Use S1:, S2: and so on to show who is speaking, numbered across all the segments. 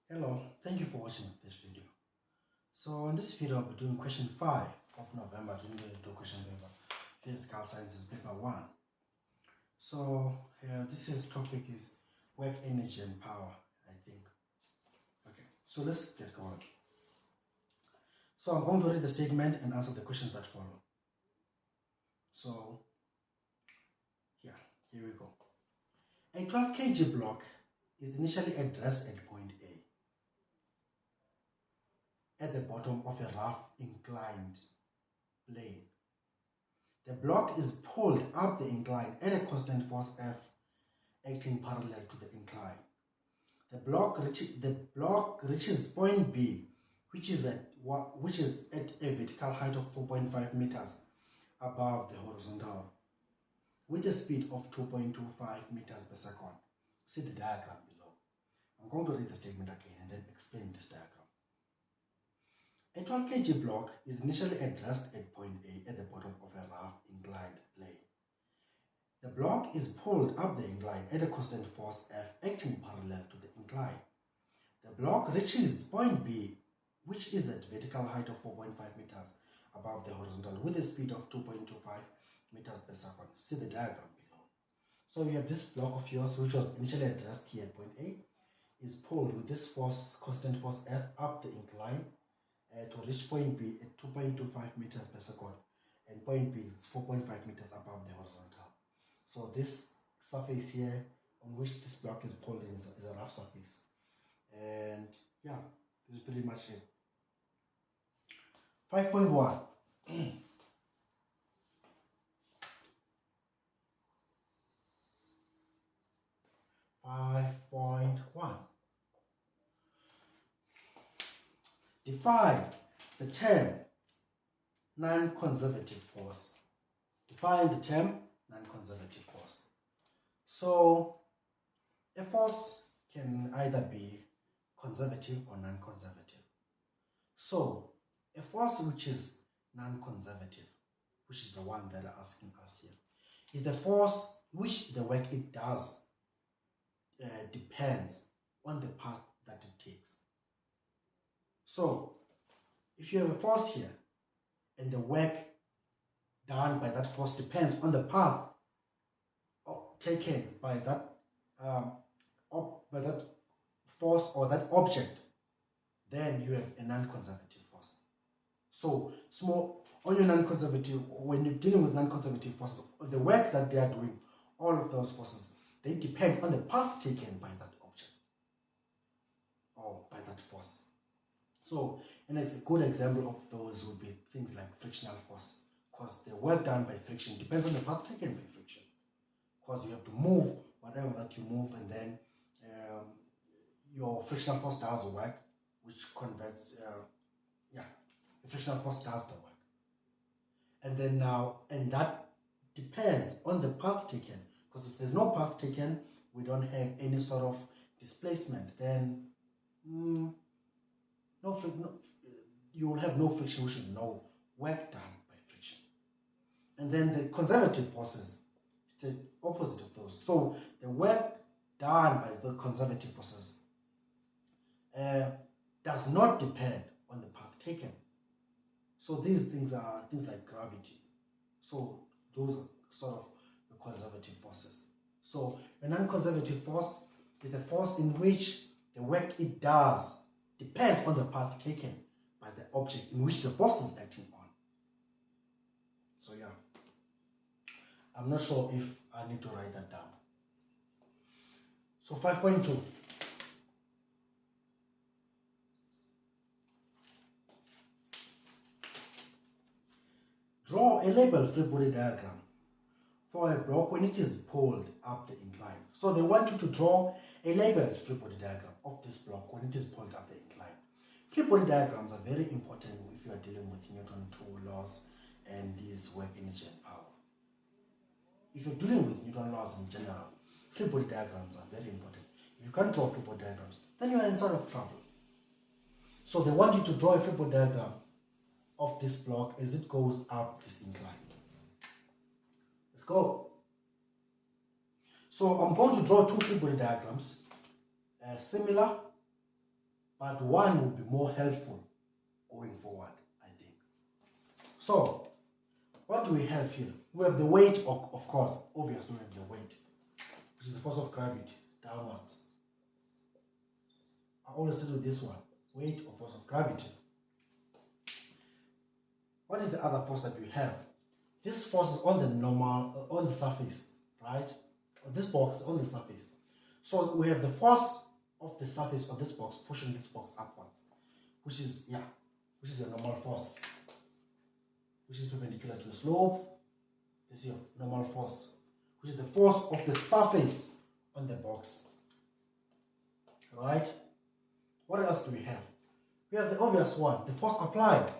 S1: Hello, thank you for watching this video. So in this video, I'll be doing question 5 of November 2022 question paper, Physical Sciences paper 1. So this topic is work, energy and power, I think. Okay, so let's get going. So I'm going to read the statement and answer the questions that follow. So here we go. A 12 kg block is initially addressed at point A, at the bottom of a rough inclined plane. The block is pulled up the incline at a constant force F acting parallel to the incline. The block reaches point B, which is at a vertical height of 4.5 meters above the horizontal, with a speed of 2.25 meters per second. See the diagram below. I'm going to read the statement again and then explain this diagram. A 12 kg block is initially addressed at point A at the bottom of a rough inclined plane. The block is pulled up the incline at a constant force F acting parallel to the incline. The block reaches point B, which is at vertical height of 4.5 meters above the horizontal, with a speed of 2.25 meters per second. See the diagram below. So you have this block of yours, which was initially addressed here at point A, is pulled with this force, constant force F, up the incline to reach point B at 2.25 meters per second, and point B is 4.5 meters above the horizontal. So this surface here on which this block is pulled in is a rough surface. And yeah, this is pretty much it. 5.1. Define the term non-conservative force. Define the term non-conservative force. So a force can either be conservative or non-conservative. So a force which is non-conservative, which is the one that are asking us here, is the force which the work it does depends on the path that it takes. So if you have a force here and the work done by that force depends on the path taken by that force or that object, then you have a non-conservative force. So on your non-conservative, when you're dealing with non-conservative forces, the work that they are doing, all of those forces, they depend on the path taken by that object or by that force. So a good example of those would be things like frictional force, because the work done by friction depends on the path taken by friction, because you have to move whatever that you move, and then your frictional force does the work, which converts, the frictional force does the work. And then and that depends on the path taken, because if there's no path taken, we don't have any sort of displacement, then you will have no friction, which is no work done by friction. And then the conservative forces is the opposite of those. So the work done by the conservative forces does not depend on the path taken. So these things are things like gravity. So those are sort of the conservative forces. So a non-conservative force is a force in which the work it does depends on the path taken by the object in which the force is acting on. So yeah, I'm not sure if I need to write that down. So 5.2. Draw a labeled free body diagram for a block when it is pulled up the incline. So they want you to draw a labeled free body diagram of this block when it is pulled up the incline. Free body diagrams are very important if you are dealing with Newton's 2 laws and these work, energy and power. If you're dealing with Newton's laws in general, free body diagrams are very important. If you can't draw free body diagrams, then you are in sort of trouble. So they want you to draw a free body diagram of this block as it goes up this incline. Let's go. So I'm going to draw two free body diagrams, similar but one would be more helpful going forward, I think. So, what do we have here? We have the weight, of course, obviously we have the weight, which is the force of gravity downwards. I always do this one, weight or force of gravity. What is the other force that we have? This force is on the normal, on the surface, right? This box on the surface. So we have the force of the surface of this box pushing this box upwards, which is a normal force, which is perpendicular to the slope. This is your normal force, which is the force of the surface on the box, right? What else do we have? We have the obvious one, the force applied,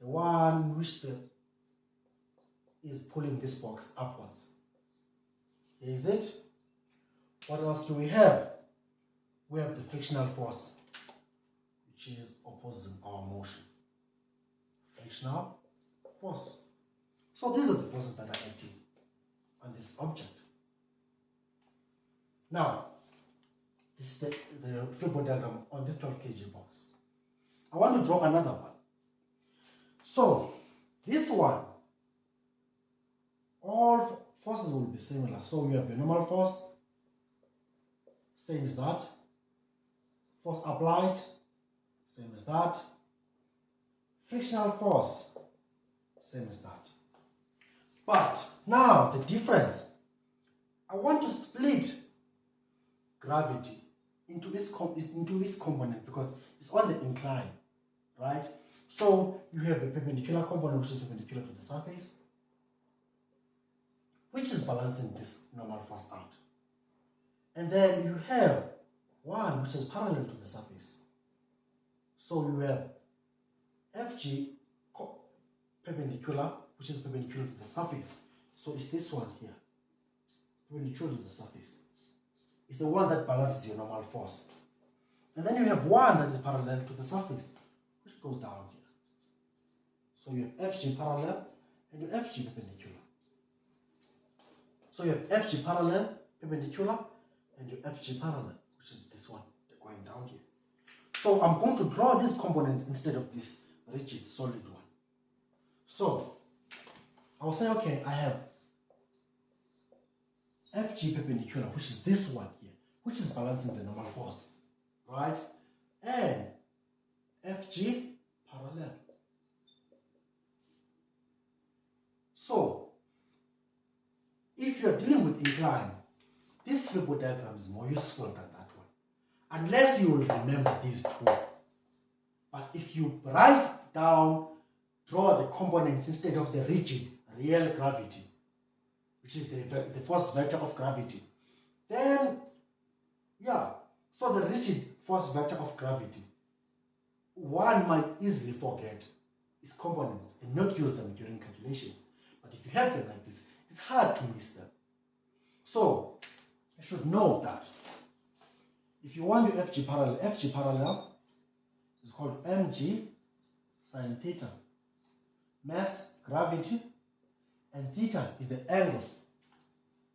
S1: the one which is pulling this box upwards. Here is it. What else do we have? We have the frictional force, which is opposing our motion. Frictional force. So these are the forces that are acting on this object. Now, this is the flipboard diagram on this 12 kg box. I want to draw another one. So, this one, all forces will be similar. So you have the normal force, same as that. Force applied, same as that. Frictional force, same as that. But now the difference, I want to split gravity into its component because it's on the incline, right? So you have the perpendicular component, which is perpendicular to the surface, which is balancing this normal force out. And then you have one which is parallel to the surface. So you have FG perpendicular, which is perpendicular to the surface. So it's this one here, perpendicular to the surface. It's the one that balances your normal force. And then you have one that is parallel to the surface, which goes down here. So you have FG parallel and you have FG perpendicular. So you have FG parallel, perpendicular, and your FG parallel, which is this one, going down here. So I'm going to draw this component instead of this rigid solid one. So I'll say, okay, I have FG perpendicular, which is this one here, which is balancing the normal force, right? And FG parallel. So if you are dealing with incline, this flipboard diagram is more useful than that one, unless you will remember these two. But if you write down, draw the components instead of the rigid real gravity, which is the force vector of gravity, then so the rigid force vector of gravity, one might easily forget its components and not use them during calculations. But if you have them like this, it's hard to miss them. So you should know that if you want your FG parallel is called mg sine theta. Mass, gravity, and theta is the angle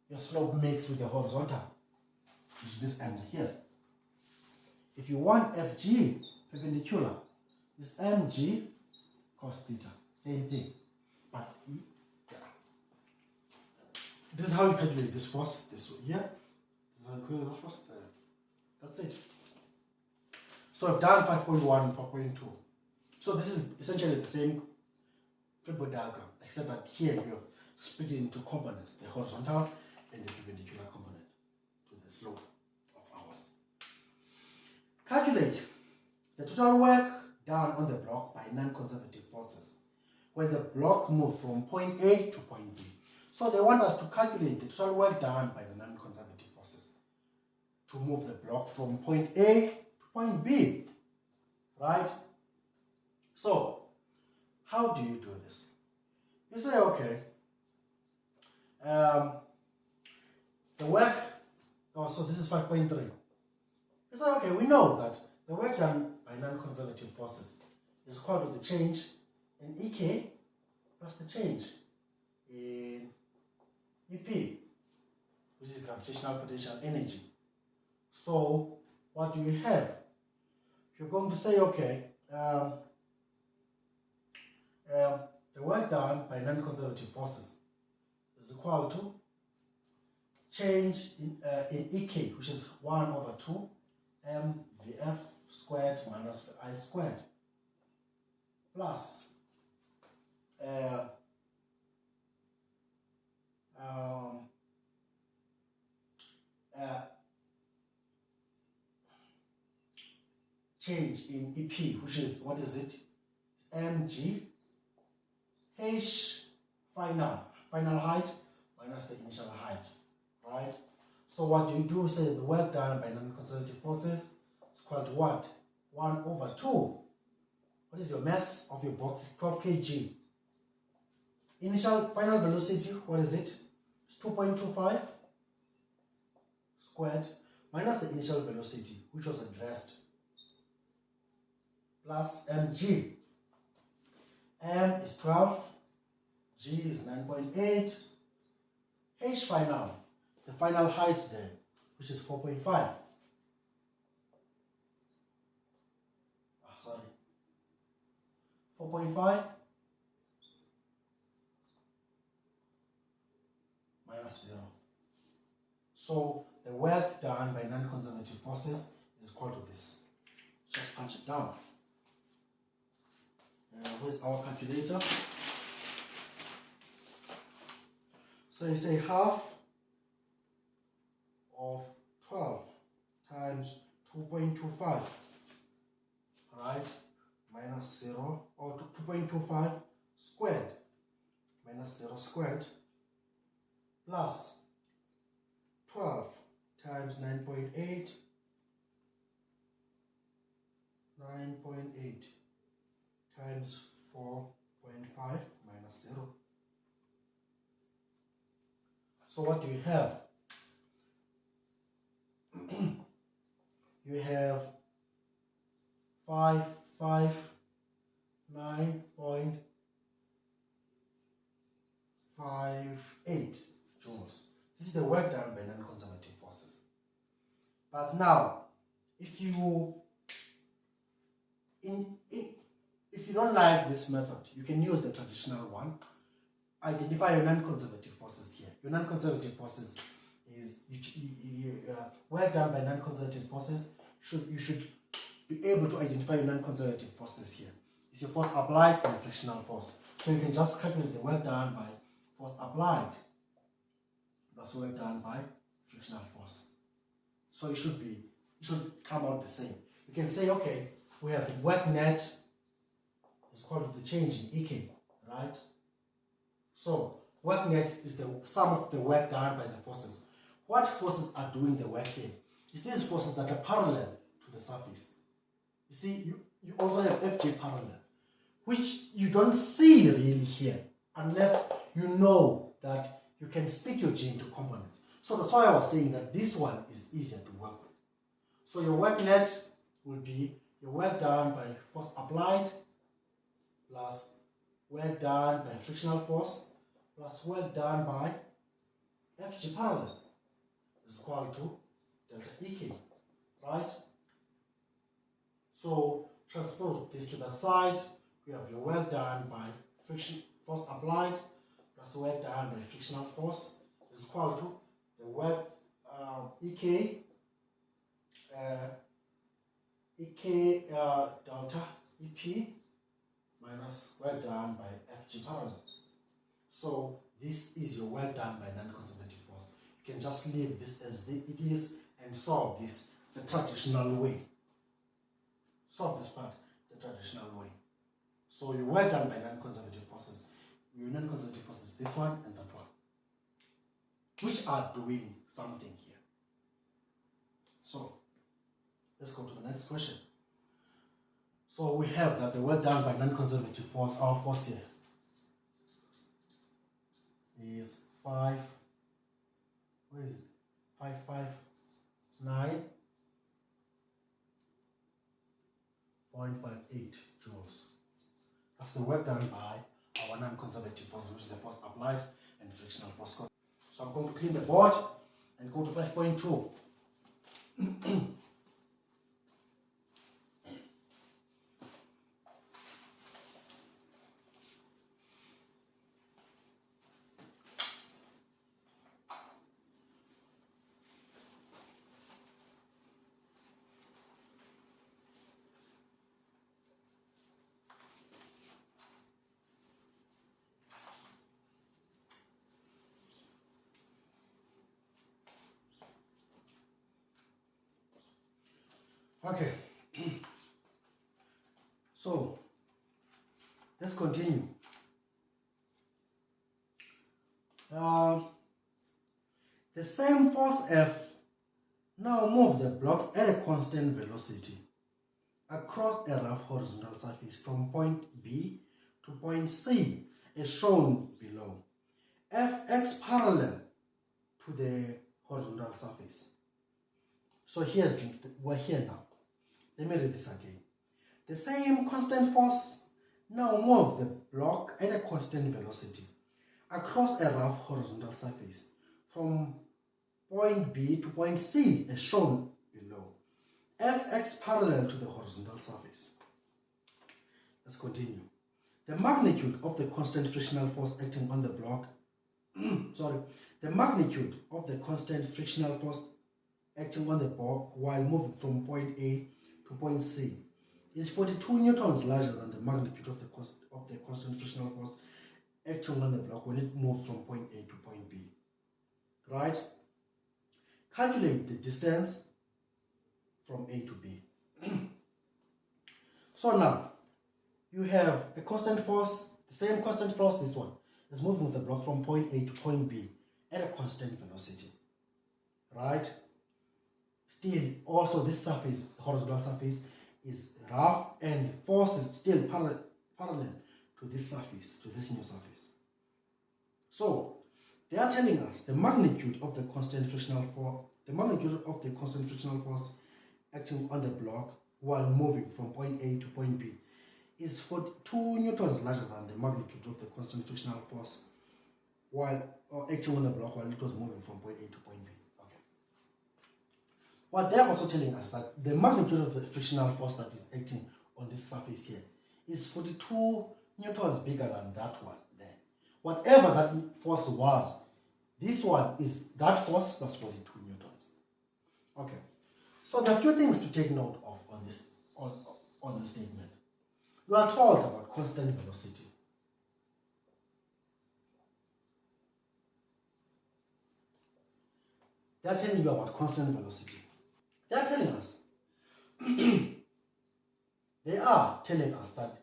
S1: your slope makes with the horizontal, which is this angle here. If you want FG perpendicular, is mg cos theta, same thing. But this is how you calculate this force, this way here. This is how you calculate that force there. That's it. So I've done 5.1 and 4.2. So this is essentially the same flipboard diagram, except that here you have split it into components, the horizontal and the perpendicular component to the slope of ours. Calculate the total work done on the block by non-conservative forces when the block moved from point A to point B. So they want us to calculate the total work done by the non-conservative forces to move the block from point A to point B, right? So how do you do this? You say, okay, the work, so this is 5.3. You say, okay, we know that the work done by non-conservative forces is equal to the change in EK plus the change in EP, which is gravitational potential energy. So what do you have? you're going to say, okay, the work done by non-conservative forces is equal to change in EK, which is 1 over 2 mVF squared minus I squared, plus change in EP, which is, what is it? It's mg h final height minus the initial height, right? So what you do, say the work done by non-conservative forces is equal to what? 1 over 2. What is your mass of your box? It's 12 kg. Initial final velocity, what is it? It's 2.25 squared minus the initial velocity, which was at rest, plus mg. M is 12, G is 9.8, H final, the final height there, which is 4.5. Sorry, 4.5 minus 0. So the work done by non-conservative forces is equal to this. Just punch it down. Where's our calculator? So you say half of 12 times 2.25, right, minus 0, or 2.25 squared minus 0 squared, plus 12 times 9.8 times 4.5 minus 0. So what do you have? You have 559.58 joules. This is the work done by non-conservative forces. But now, if you don't like this method, you can use the traditional one. Identify your non-conservative forces here. Your non-conservative forces is work done by non-conservative forces. You should be able to identify your non-conservative forces here. It's your force applied and frictional force. So you can just calculate the work done by force applied plus work done by frictional force. So it should come out the same. You can say, okay, we have work net is equal to the change in EK, right? So work net is the sum of the work done by the forces. What forces are doing the work here? It's these forces that are parallel to the surface. You see, you also have FJ parallel, which you don't see really here unless you know that you can split your G into components. So that's why I was saying that this one is easier to work with. So your work net will be your work done by force applied plus work done by frictional force plus work done by FG parallel is equal to delta EK, right? So transpose this to that side. We have your work done by friction force applied plus work done by frictional force is equal to the work EK delta EP minus work done by FG parallel. So this is your work done by non-conservative force. You can just leave this as it is and solve this the traditional way. Solve this part the traditional way. So your work done by non-conservative forces. Your non-conservative forces, this one and that one, which are doing something here. So let's go to the next question. So we have that the work done by non-conservative force, our force here, is 559.58 joules. That's the work done by our non-conservative force, which is the force applied and frictional force. So I'm going to clean the board and go to 5.2. Okay. So let's continue. The same force F now move the blocks at a constant velocity across a rough horizontal surface from point B to point C as shown below. Fx parallel to the horizontal surface. So we're here now. Let me read this again. The same constant force now move the block at a constant velocity across a rough horizontal surface from point B to point C as shown below. Fx parallel to the horizontal surface. Let's continue. The magnitude of the constant frictional force acting on the block the magnitude of the constant frictional force acting on the block while moving from point A to point C is 42 newtons larger than the magnitude of the constant frictional force acting on the block when it moves from point A to point B. Right? Calculate the distance from A to B. So now, you have a constant force, the same constant force, this one, is moving with the block from point A to point B at a constant velocity. Right? Still, also this surface, the horizontal surface, is rough and the force is still parallel to this surface, to this new surface. So, they are telling us the magnitude of the constant frictional force, acting on the block while moving from point A to point B is 42 newtons larger than the magnitude of the constant frictional force while acting on the block while it was moving from point A to point B. Okay. What they're also telling us that the magnitude of the frictional force that is acting on this surface here is 42 newtons bigger than that one there. Whatever that force was, this one is that force plus 42 newtons. Okay. So there are a few things to take note of on this statement. You are told about constant velocity. They are telling you about constant velocity. They are telling us that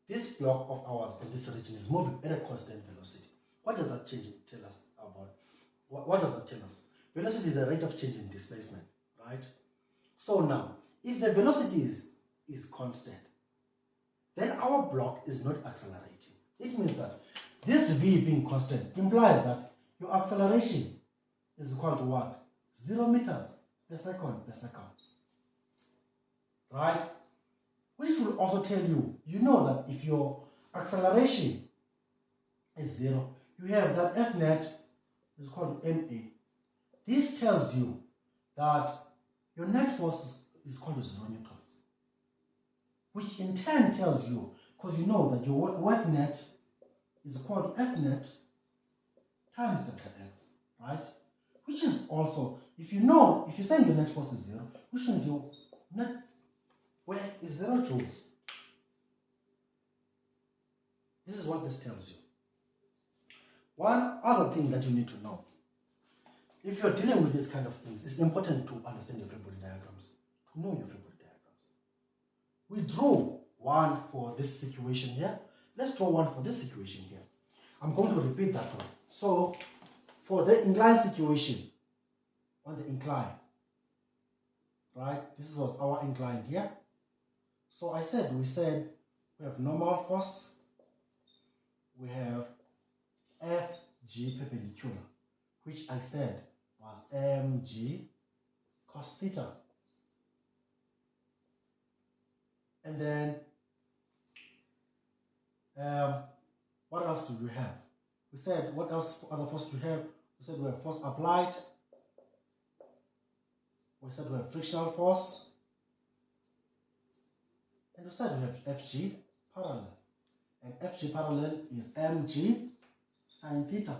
S1: this block of ours in this region is moving at a constant velocity. What does that tell us about? What does that tell us? Velocity is the rate of change in displacement, right? So now, if the velocity is constant, then our block is not accelerating. It means that this v being constant implies that your acceleration is equal to what? 0 meters per second per second. Right? Which will also tell you, you know that if your acceleration is 0, you have that F net is equal to ma. This tells you that your net force is equal to 0 newtons. Which in turn tells you, because you know that your work net is equal to F net times delta x, right? Which is also, if you say your net force is 0, which means your net work is 0 joules. This is what this tells you. One other thing that you need to know, if you're dealing with these kind of things, it's important to understand your free body diagrams, to know your free body diagrams. We drew one for this situation here. Let's draw one for this situation here. I'm going to repeat that one. So, for the incline situation, on the incline, right? This was our incline here. So we said we have normal force, we have FG perpendicular, which I said was mg cos theta. And then, what else do we have? We said, what else other force do we have? We said we have force applied. We said we have frictional force. And we said we have FG parallel. And FG parallel is mg sine theta.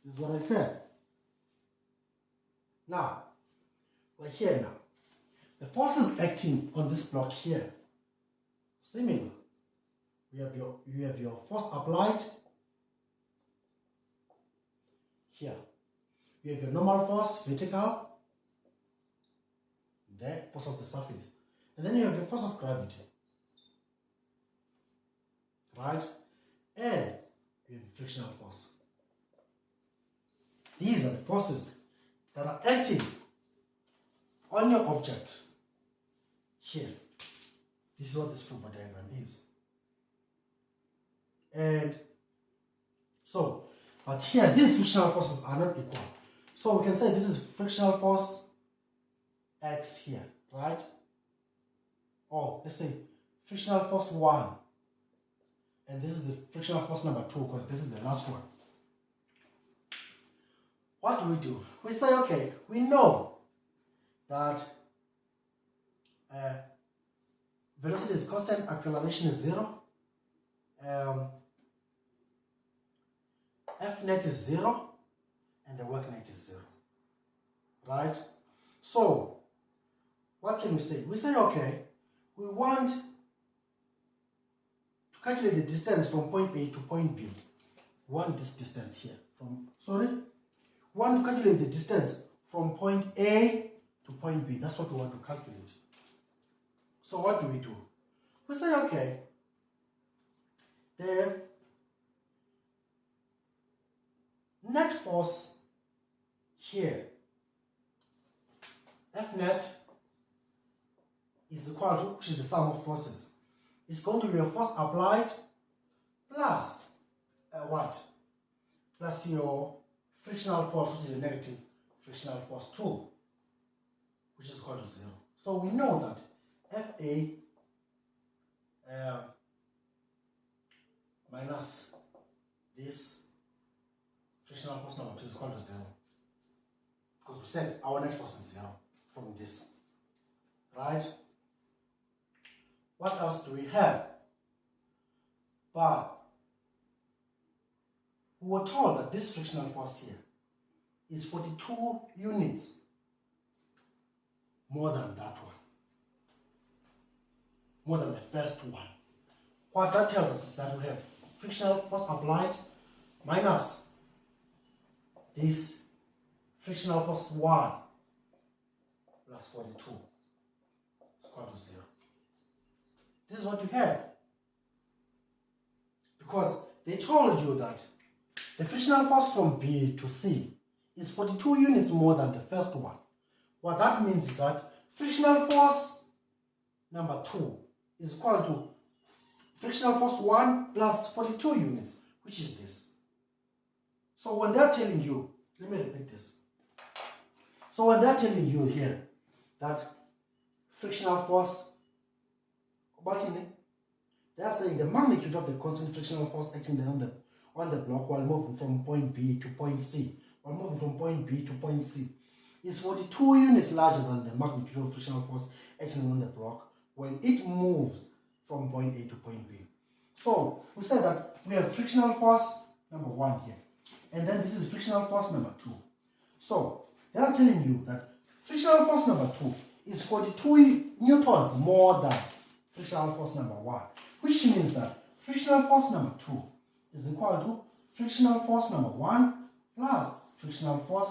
S1: This is what I said. Now, we're here now. The forces acting on this block here, similar. You have your force applied here. You have your normal force, vertical, the force of the surface. And then you have the force of gravity, right? And you have frictional force. These are the forces that are acting on your object here. This is what this football diagram is. And so, but here, these frictional forces are not equal. So we can say this is frictional force X here, right? Or let's say frictional force 1. And this is the frictional force number 2, because this is the last one. What do? We say, okay, we know that velocity is constant, acceleration is 0, F net is 0, and the work net is 0, right? So, what can we say? We say, okay, we want to calculate the distance from point A to point B. We want this distance here. We want to calculate the distance from point A to point B. That's what we want to calculate. So what do? We say, okay, the net force here, F net, is equal to, which is the sum of forces, is going to be a force applied plus what? Plus your frictional force, which is a negative frictional force 2, which is equal to 0. So we know that FA minus this frictional force number 2 is equal to 0. Because we said our net force is 0 from this. Right? What else do we have? But we were told that this frictional force here is 42 units more than that one. More than the first one. What that tells us is that we have frictional force applied minus this frictional force 1 plus 42 is equal to 0. This is what you have. Because they told you that the frictional force from B to C is 42 units more than the first one. What that means is that frictional force number 2 is equal to frictional force 1 plus 42 units, which is this. So when they're telling you, let me repeat this. So when they're telling you here that frictional force, they are saying the magnitude of the constant frictional force acting on the block while moving from point B to point C, while moving from point B to point C, is 42 units larger than the magnitude of frictional force acting on the block when it moves from point A to point B. So we said that we have frictional force number 1 here, and then this is frictional force number 2. So they are telling you that frictional force number 2 is 42 newtons more than frictional force number 1, which means that frictional force number 2 is equal to frictional force number 1 plus frictional force,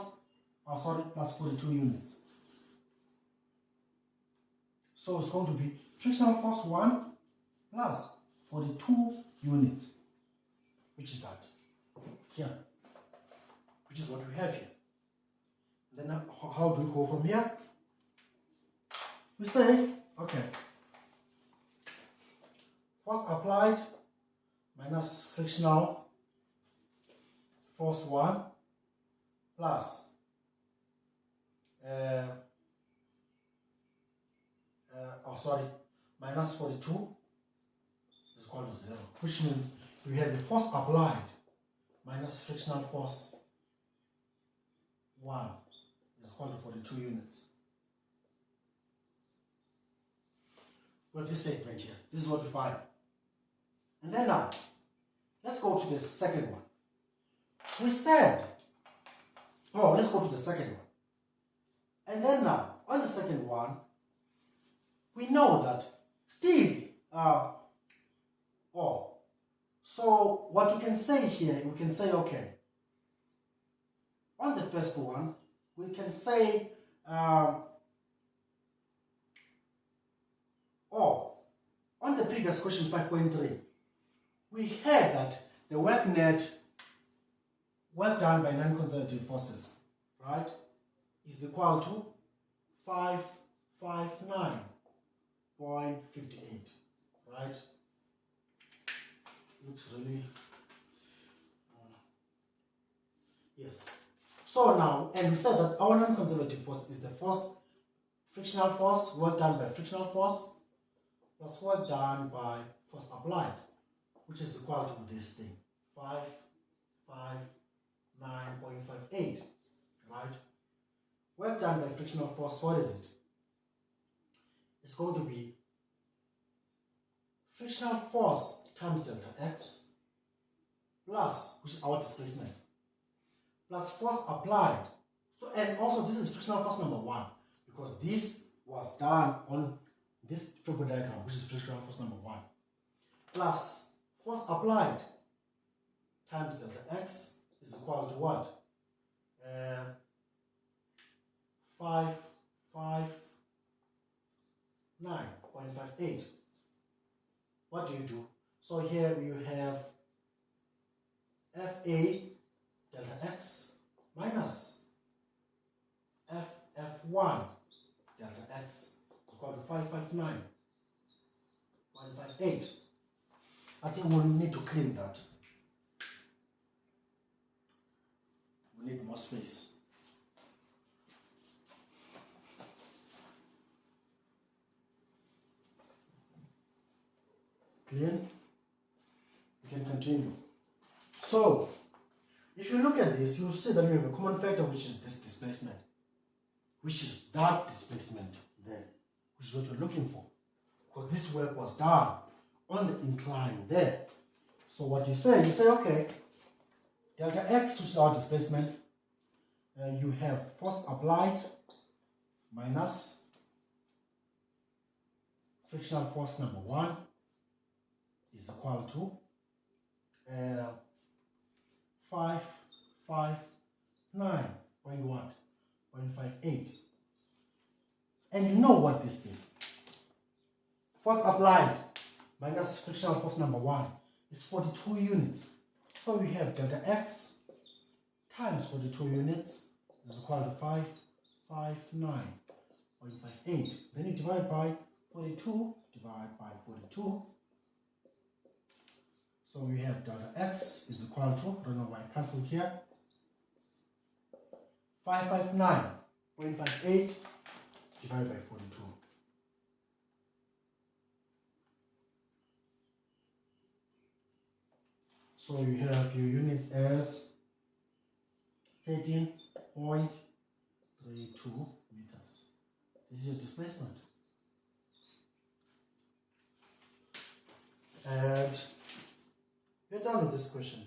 S1: plus 42 units. So it's going to be frictional force 1 plus 42 units, which is that here, which is what we have here. Then how do we go from here? We say, okay, force applied minus frictional force 1 plus minus 42 is equal to 0, which means we have the force applied minus frictional force 1 is equal to 42 units. With this statement here, this is what we find. And then now, let's go to the second one. We said, let's go to the second one. And then now, on the second one, we know that still, so what we can say here, we can say, okay, on the first one, we can say on the previous question 5.3, we had that the work net, work done by non-conservative forces, right, is equal to 559.58, right? Looks really, yes. So now, and we said that our non-conservative force is the force, frictional force, work done by frictional force, plus work done by force applied, which is equal to this thing, 559.58, right? Work done by frictional force, what is it? It's going to be frictional force times delta x plus, which is our displacement, plus force applied. So, and also this is frictional force number 1, because this was done on this figure diagram, which is frictional force number 1, plus force applied times delta x is equal to what? 559.58. What do? So here you have FA delta x minus FF1 delta x is equal to 559.58. I think we'll need to clean that. We need more space. Clear? We can continue. So, if you look at this, you'll see that we have a common factor, which is this displacement, which is that displacement there, which is what we're looking for, because this work was done on the incline there. So what you say, okay, delta x, which is our displacement, you have force applied minus frictional force number 1 is equal to 559.58. And you know what this is. Force applied minus frictional force number 1 is 42 units. So we have delta x times 42 units is equal to 559.58. Then you divide by 42, divide by 42. So we have delta x is equal to, I don't know why I cancelled here, 559.58 divided by 42. So you have your units as 13.32 meters. This is your displacement. And we're done with this question.